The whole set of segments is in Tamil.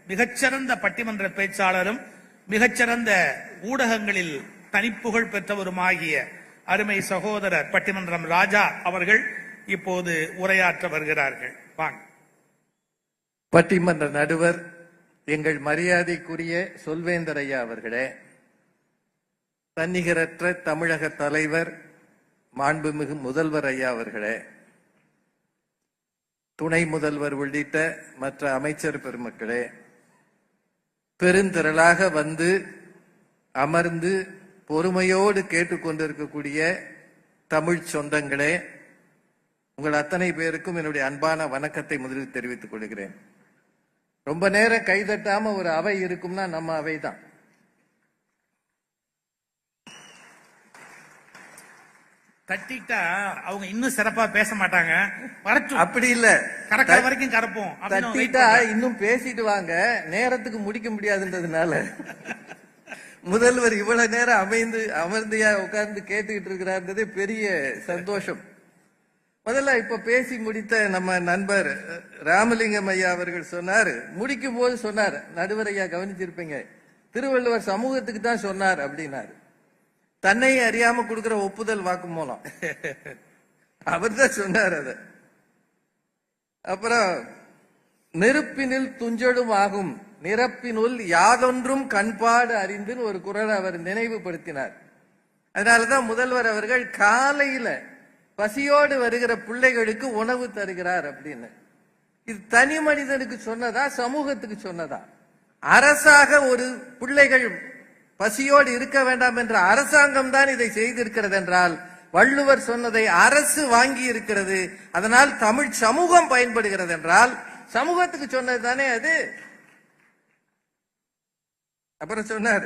மிகச்சிறந்த பட்டிமன்ற பேச்சாளரும் மிகச்சிறந்த ஊடகங்களில் தனிப்புகழ் பெற்றவருமாகிய அருமை சகோதரர் பட்டிமன்றம் ராஜா அவர்கள் இப்போது உரையாற்ற வருகிறார்கள். வாங்க. பட்டிமன்ற நடுவர் எங்கள் மரியாதைக்குரிய சொல்வேந்தர் ஐயா அவர்களே, தன்னிகரற்ற தமிழக தலைவர் மாண்புமிகு முதல்வர் ஐயா அவர்களே, துணை முதல்வர் உள்ளிட்ட மற்ற அமைச்சர் பெருமக்களே, பெருந்திரளாக வந்து அமர்ந்து பொறுமையோடு கேட்டுக்கொண்டிருக்கக்கூடிய தமிழ் சொந்தங்களே, உங்கள் அத்தனை பேருக்கும் என்னுடைய அன்பான வணக்கத்தை முதலில் தெரிவித்துக் கொள்கிறேன். ரொம்ப நேரம் கைதட்டாம ஒரு அவை இருக்கும்னா நம்ம அவைதான். தட்டிட்டா அவங்க இன்னும் சிறப்பா பேச மாட்டாங்க. அப்படி இல்ல, கரக்கிற வரைக்கும் கரப்போம். தட்டிட்டா இன்னும் பேசிட்டு வாங்க, நேரத்துக்கு முடிக்க முடியாதுன்றதுனால முதல்வர் இவ்வளவு நேரம் அமர்ந்தியா உட்கார்ந்து கேட்டுக்கிட்டு இருக்கிறார்ன்றதே பெரிய சந்தோஷம். முதல்ல இப்ப பேசி முடித்த நம்ம நண்பர் ராமலிங்கம் ஐயா அவர்கள் சொன்னார், முடிக்கும் போது சொன்னார், நடுவர் ஐயா கவனிச்சிருப்பீங்க, திருவள்ளுவர் சமூகத்துக்கு தான் சொன்னார் அப்படின்னாரு. தன்னை அறியாம கொடுக்கிற ஒப்புதல் வாக்கு மூலம் அவர் தான் சொன்னார். அத அப்புறம் நெருப்பினில் துஞ்சலும் ஆகும் நிரப்பினுள் யாதொன்றும் கண்பாடு அறிந்துன்னு ஒரு குரல் அவர் நினைவுபடுத்தினார். அதனாலதான் முதல்வர் அவர்கள் காலையில பசியோடு வருகிற பிள்ளைகளுக்கு உணவு தருகிறார் அப்படின்னு. இது தனி மனிதனுக்கு சொன்னதா, சமூகத்துக்கு சொன்னதா? அரசாக ஒரு பிள்ளைகள் பசியோடு இருக்க வேண்டாம் என்ற அரசாங்கம் தான் இதை செய்திருக்கிறது என்றால், வள்ளுவர் சொன்னதை அரசு வாங்கி இருக்கிறது, அதனால் தமிழ் சமூகம் பயன்படுகிறது என்றால் சமூகத்துக்கு சொன்னது தானே அது. அப்புறம் சொன்னார்,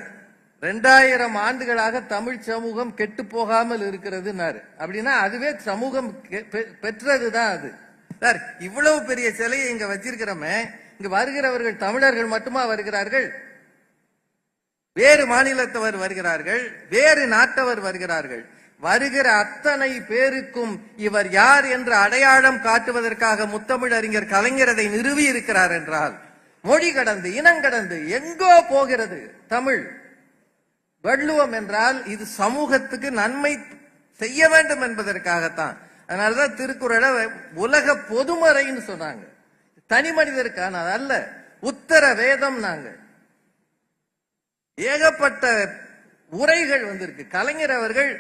2000 ஆண்டுகளாக தமிழ் சமூகம் கெட்டு போகாமல் இருக்கிறது. அப்படின்னா அதுவே சமூகம் பெற்றதுதான் அது. சார், இவ்வளவு பெரிய சிலையை இங்க வச்சிருக்கிறோமே, இங்க வருகிறவர்கள் தமிழர்கள் மட்டுமா வருகிறார்கள்? வேறு மாநிலத்தவர் வருகிறார்கள், வேறு நாட்டவர் வருகிறார்கள். வருகிற அத்தனை பேருக்கும் இவர் யார் என்று அடையாளம் காட்டுவதற்காக முத்தமிழ் அறிஞர் கலைஞர் அதை நிறுவி இருக்கிறார் என்றால், மொழி கடந்து இனங்கடந்து எங்கோ போகிறது தமிழ். வள்ளுவம் என்றால் இது சமூகத்துக்கு நன்மை செய்ய வேண்டும் என்பதற்காகத்தான். அதனாலதான் திருக்குறளை உலக பொதுமறைன்னு சொன்னாங்க, தனி மனிதருக்கான அல்ல. உத்தர வேதம் நாங்கள் ஏகப்பட்ட உரைகள் வந்திருக்கு. கலைஞர் அவர்கள்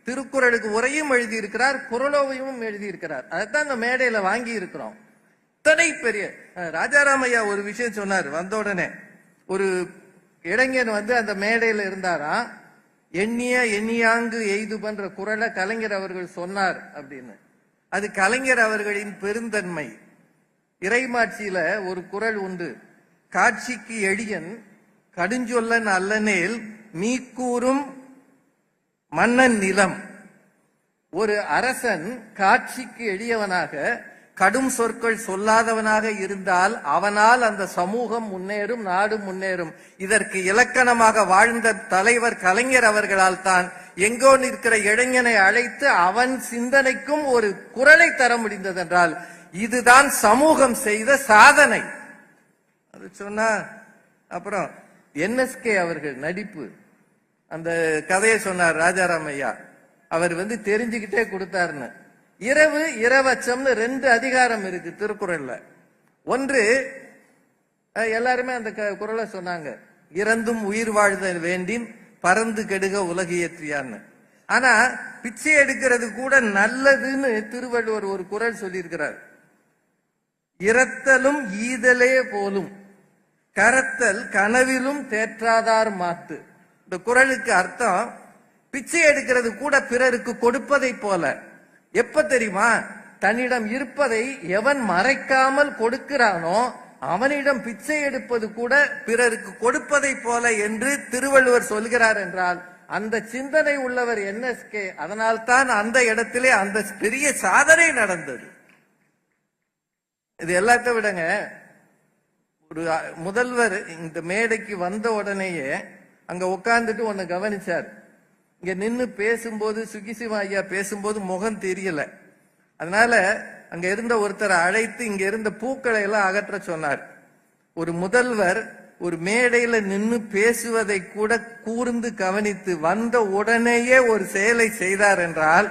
திருக்குறளுக்கு உரையும் எழுதியிருக்கிறார், குறளோவையும் எழுதியிருக்கிறார். அதைத்தான் இந்த மேடையில வாங்கி இருக்கிறோம். இத்தனை பெரிய ராஜாராமையா ஒரு விஷயம் சொன்னார். வந்த உடனே ஒரு இளைஞன் வந்து அந்த மேடையில இருந்தாரா, எண்ணிய எண்ணியாங்கு எய்து பண்ற குறளை கலைஞர் அவர்கள் சொன்னார் அப்படின்னு. அது கலைஞர் அவர்களின் பெருந்தன்மை. இறைமாட்சியில ஒரு குறள் உண்டு, காட்சிக்கு எளியன் கடுஞ்சொல்லன் அல்லனேல் மீக்கூறும் மன்னன் நிலம். ஒரு அரசன் காட்சிக்கு எளியவனாக கடும் சொற்கள் சொல்லாதவனாக இருந்தால் அவனால் அந்த சமூகம் முன்னேறும், நாடு முன்னேறும். இதற்கு இலக்கணமாக வாழ்ந்த தலைவர் கலைஞர் அவர்களால் தான் எங்கோ நிற்கிற இளைஞனை அழைத்து அவன் சிந்தனைக்கும் ஒரு குரலை தர முடிந்தது என்றால் இதுதான் சமூகம் செய்த சாதனை. அது சொன்னா அப்புறம் NSK அவர்கள் நடிப்பு அந்த கதையை சொன்னார் ராஜாராமையா. அவர் வந்து தெரிஞ்சுக்கிட்டே கொடுத்தாருன்னு. இரவு இரவச்சம்னு 2 அதிகாரம் இருக்கு திருக்குறள்ல. ஒன்று, எல்லாருமே அந்த குறளை சொன்னாங்க, இறந்தும் உயிர் வாழ்தல் வேண்டின் பறந்து கெடுக உலகியற்றியான்னு. ஆனா பிச்சை எடுக்கிறது கூட நல்லதுன்னு திருவள்ளுவர் ஒரு குறள் சொல்லியிருக்கிறார். இரத்தலும் ஈதலே போலும் கரத்தல் கனவிலும் தேற்றாதார் மாத்து. இந்த குறளுக்கு அர்த்தம், பிச்சை எடுக்கிறது கூட பிறருக்கு கொடுப்பதை போல. எப்ப தெரியுமா? தன்னிடம் இருப்பதை எவன் மறைக்காமல் கொடுக்கிறானோ அவனிடம் பிச்சை எடுப்பது கூட பிறருக்கு கொடுப்பதை போல என்று திருவள்ளுவர் சொல்கிறார் என்றால் அந்த சிந்தனை உள்ளவர் NSK. அதனால்தான் அந்த இடத்திலே அந்த பெரிய சாதனை நடந்தது. இது எல்லாத்த விடங்க, ஒரு முதல்வர் இந்த மேடைக்கு வந்த உடனேயே அங்க உட்கார்ந்துட்டு ஒன்னு கவனிச்சார். இங்க நின்னு பேசும்போது சுகிசிவா ஐயா பேசும்போது முகம் தெரியல. அதனால அங்க இருந்த ஒருத்தரை அழைத்து இங்க இருந்த பூக்களை எல்லாம் அகற்ற சொன்னார். ஒரு முதல்வர் ஒரு மேடையில நின்னு பேசுவதை கூட கூர்ந்து கவனித்து வந்த உடனேயே ஒரு செயலை செய்தார் என்றால்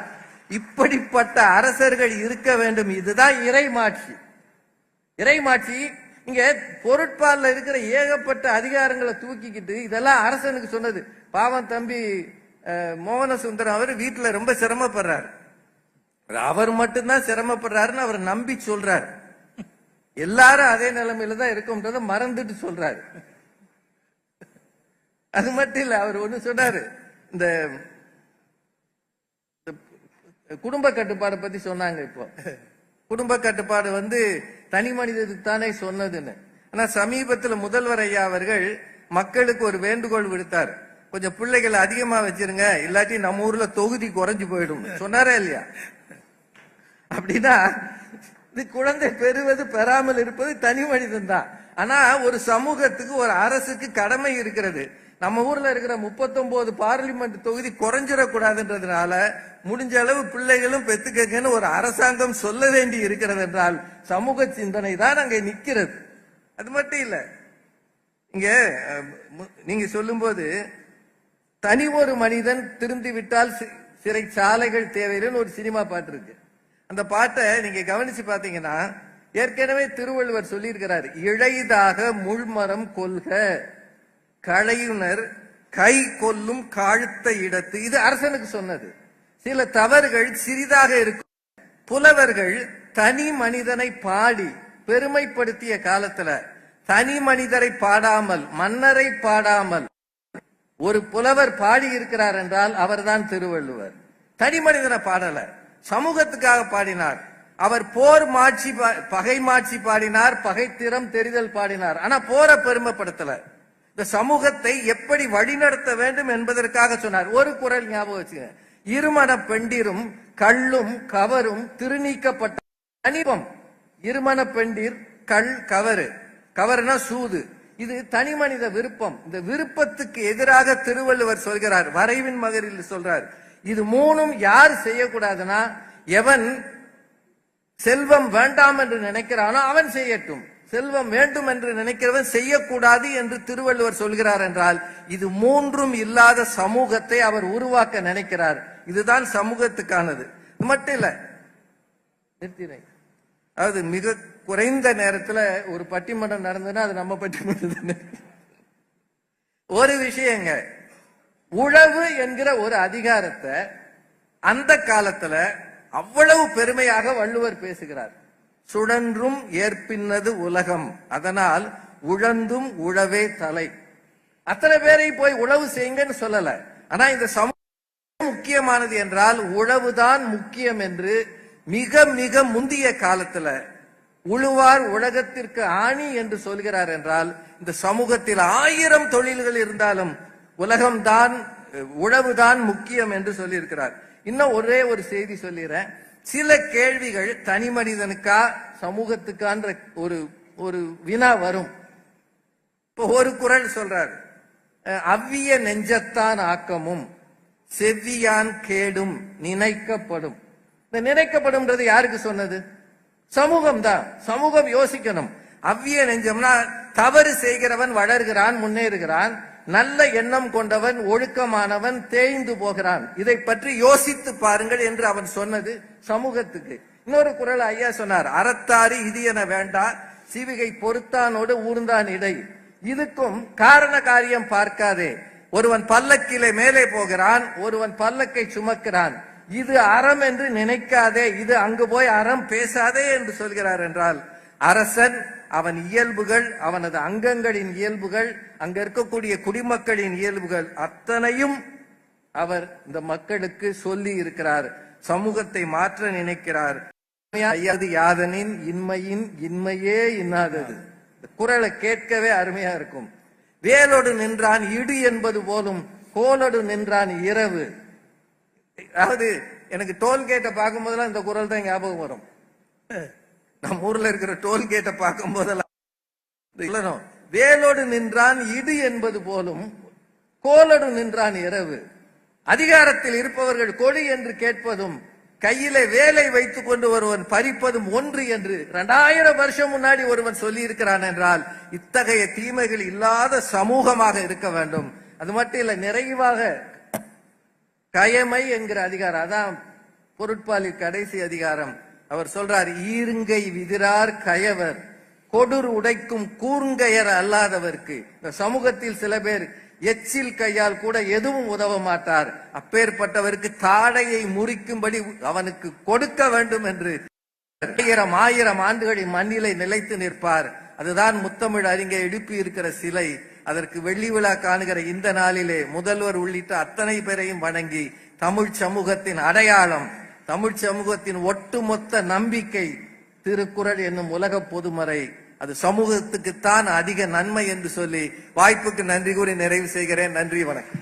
இப்படிப்பட்ட அரசர்கள் இருக்க வேண்டும். இதுதான் இறைமாட்சி. இறைமாட்சி இங்க பொருட்பால்ல இருக்கிற ஏகப்பட்ட அதிகாரங்களை தூக்கிக்கிட்டு இதெல்லாம் அரசனுக்கு சொன்னது. பாவம் தம்பி மோகன சுந்தரம் அவர் வீட்டுல ரொம்ப சிரமப்படுறாரு. அவர் மட்டும்தான் சிரமப்படுறாருன்னு அவர் நம்பி சொல்றாரு. எல்லாரும் அதே நிலைமையில தான் இருக்கும்ன்றத மறந்துட்டு சொல்றாரு. அது மட்டும் இல்ல, அவர் ஒண்ணு சொன்னாரு, இந்த குடும்ப கட்டுப்பாடு பத்தி சொன்னாங்க. இப்போ குடும்ப கட்டுப்பாடு தனி மனிதனுக்கு தானே சொன்னதுன்னு. ஆனா சமீபத்துல முதல்வர் ஐயா அவர்கள் மக்களுக்கு ஒரு வேண்டுகோள் விடுத்தார். கொஞ்சம் பிள்ளைகளை அதிகமா வச்சிருங்க, இல்லாட்டி நம்ம ஊர்ல தொகுதி குறைஞ்சு போயிடும் சொன்னாரா இல்லையா? அப்படின்னா இது குழந்தை பெறுவது பெறாமல் இருப்பது தனி மனிதன் தான். ஆனா ஒரு சமூகத்துக்கு ஒரு அரசுக்கு கடமை இருக்கிறது. நம்ம ஊர்ல இருக்கிற 39 பார்லிமெண்ட் தொகுதி குறைஞ்சிடக்கூடாதுன்றதுனால முடிஞ்ச அளவு பிள்ளைகளும் பெத்துக்கன்னு ஒரு அரசாங்கம் சொல்ல வேண்டி இருக்கிறது என்றால் சமூக சிந்தனை தான் அங்க நிக்கிறது. அது மட்டும் இல்ல, இங்க நீங்க சொல்லும் போது தனி ஒரு மனிதன் திருந்தி விட்டால் சிறைச்சாலைகள் தேவையில்லைன்னு ஒரு சினிமா பாட்டு இருக்கு. அந்த பாட்டை நீங்க கவனிச்சு பாத்தீங்கன்னா ஏற்கனவே திருவள்ளுவர் சொல்லியிருக்கிறார், இழைதாக முள்மரம் கொள்க களையுனர் கை கொல்லும் காழ்த்த இடத்து. இது அரசனுக்கு சொன்னது. சில தவறுகள் சிறிதாக இருக்கும். புலவர்கள் தனி மனிதனை பாடி பெருமைப்படுத்திய காலத்துல தனி மனிதரை பாடாமல் மன்னரை பாடாமல் ஒரு புலவர் பாடி இருக்கிறார் என்றால் அவர்தான் திருவள்ளுவர். தனி மனிதனை பாடல, சமூகத்துக்காக பாடினார். அவர் போர் மாட்சி பகை மாட்சி பாடினார், பகைத்திறம் தெரிதல் பாடினார். ஆனா போர பெருமைப்படுத்தல. இந்த சமூகத்தை எப்படி வழிநடத்த வேண்டும் என்பதற்காக சொன்னார். ஒரு குறள் ஞாபகம் வச்சுங்க, இருமண பெண்டிரும் கள்ளும் கவரும் திருநீக்கப்பட்ட அனிபம். இருமண பெண்டிர் கல் கவரு, கவருனா சூது. இது தனி மனித விருப்பம். இந்த விருப்பத்துக்கு எதிராக திருவள்ளுவர் சொல்கிறார், வரைவின் மகரில் சொல்றார். இது மூணும் யார் செய்யக்கூடாதுன்னா, எவன் செல்வம் வேண்டாம் என்று நினைக்கிறானோ அவன் செய்யட்டும், செல்வம் வேண்டும் என்று நினைக்கிறவன் செய்யக்கூடாது என்று திருவள்ளுவர் சொல்கிறார் என்றால் இது மூன்றும் இல்லாத சமூகத்தை அவர் உருவாக்க நினைக்கிறார். இதுதான் சமூகத்துக்கானது. இது மட்டும் இல்ல, அதாவது மிக குறைந்த நேரத்துல ஒரு பட்டிமன்றம் நடந்ததுன்னா அது நம்ம பட்டிமன்றம். ஒரு விஷயங்க, உழவு என்கிற ஒரு அதிகாரத்தை அந்த காலத்துல அவ்வளவு பெருமையாக வள்ளுவர் பேசுகிறார். சுழன்றும் ஏற்பின்னது உலகம், அதனால் உழந்தும் உழவே தலை. அத்தனை பேரை போய் உழவு செய்யுங்கன்னு சொல்லல. ஆனா இந்த சமூகம் முக்கியமானது என்றால் உழவுதான் முக்கியம் என்று மிக மிக முந்திய காலத்துல உழுவார் உலகத்திற்கு ஆணி என்று சொல்கிறார் என்றால் இந்த சமூகத்தில் 1000 தொழில்கள் இருந்தாலும் உலகம்தான் உழவுதான் முக்கியம் என்று சொல்லியிருக்கிறார். இன்னும் ஒரே ஒரு செய்தி சொல்லிடுறேன். சில கேள்விகள் தனி மனிதனுக்கா சமூகத்துக்கான்ற ஒரு வினா வரும். இப்போ ஒரு குறள் சொல்றார், அவ்விய நெஞ்சத்தான் ஆக்கமும் செவ்வியான் கேடும் நினைக்கப்படும். இந்த நினைக்கப்படும்ன்றது யாருக்கு சொன்னது? சமூகம் தான். சமூகம் யோசிக்கணும். அவ்விய நெஞ்சம்னா தவறு செய்கிறவன் வளர்கிறான், முன்னேறுகிறான். நல்ல எண்ணம் கொண்டவன் ஒழுக்கமானவன் தேய்ந்து போகிறான். இதை பற்றி யோசித்து பாருங்கள் என்று அவன் சொன்னது சமூகத்துக்கு. இன்னொரு குறள் ஐயா சொன்னார், அறத்தாரி இது என வேண்டா சிவிகை பொறுத்தானோடு ஊர்ந்தான் இடை. இதுக்கும் காரண காரியம் பார்க்காதே. ஒருவன் பல்லக்கிலே மேலே போகிறான், ஒருவன் பல்லக்கை சுமக்கிறான். இது அறம் என்று நினைக்காதே, இது அங்கு போய் அறம் பேசாதே என்று சொல்கிறார் என்றால் அரசன் அவன் இயல்புகள், அவனது அங்கங்களின் இயல்புகள், அங்க இருக்கக்கூடிய குடிமக்களின் இயல்புகள் அத்தனையும் அவர் இந்த மக்களுக்கு சொல்லி இருக்கிறார். சமூகத்தை மாற்ற நினைக்கிறார். யாதனின் இன்மையின் இன்மையே இன்னாதது. குறளை கேட்கவே அருமையா இருக்கும். வேலோடு நின்றான் இடு என்பது போலும் கோலோடு நின்றான் இரவு. அதாவது எனக்கு டோல்கேட்டை பார்க்கும் போதெல்லாம் இந்த குறள் தான் ஞாபகம் வரும். நம்ம ஊர்ல இருக்கிற டோல்கேட்டை பார்க்கும் போதெல்லாம் வேலோடு நின்றான் இடு என்பது போலும் கோலோடு நின்றான் இரவு. அதிகாரத்தில் இருப்பவர்கள் கொடி என்று கேட்பதும் கையில வேலை வைத்துக் கொண்டு ஒருவன் பறிப்பதும் ஒன்று என்று 2000 வருஷம் முன்னாடி ஒருவன் சொல்லி இருக்கிறான் என்றால் இத்தகைய தீமைகள் இல்லாத சமூகமாக இருக்க வேண்டும். அது மட்டும் இல்ல, நிறைவாக கயமை என்கிற அதிகாரம், அதான் பொருட்பாலில் கடைசி அதிகாரம். அவர் சொல்றார், ஈருங்கை விதிரார் கயவர் கொடுர் உடைக்கும் கூர்ங்கையர் அல்லாதவர்க்கு. இந்த சமூகத்தில் சில பேர் எச்சில் கையால் கூட எதுவும் உதவ மாட்டார். அப்பேற்பட்டவருக்கு தாடையை முறிக்கும்படி அவனுக்கு கொடுக்க வேண்டும் என்று 1000 ஆண்டுகளின் மண்ணிலை நிலைத்து நிற்பார். அதுதான் முத்தமிழ் அறிஞர் எழுப்பி இருக்கிற சிலை. அதற்கு வெள்ளி விழா காணுகிற இந்த நாளிலே முதல்வர் உள்ளிட்ட அத்தனை பேரையும் வணங்கி, தமிழ் சமூகத்தின் அடையாளம், தமிழ் சமூகத்தின் ஒட்டுமொத்த நம்பிக்கை திருக்குறள் என்னும் உலக பொதுமறை, அது சமூகத்துக்குத்தான் அதிக நன்மை என்று சொல்லி வாய்ப்புக்கு நன்றி கூறி நிறைவு செய்கிறேன். நன்றி, வணக்கம்.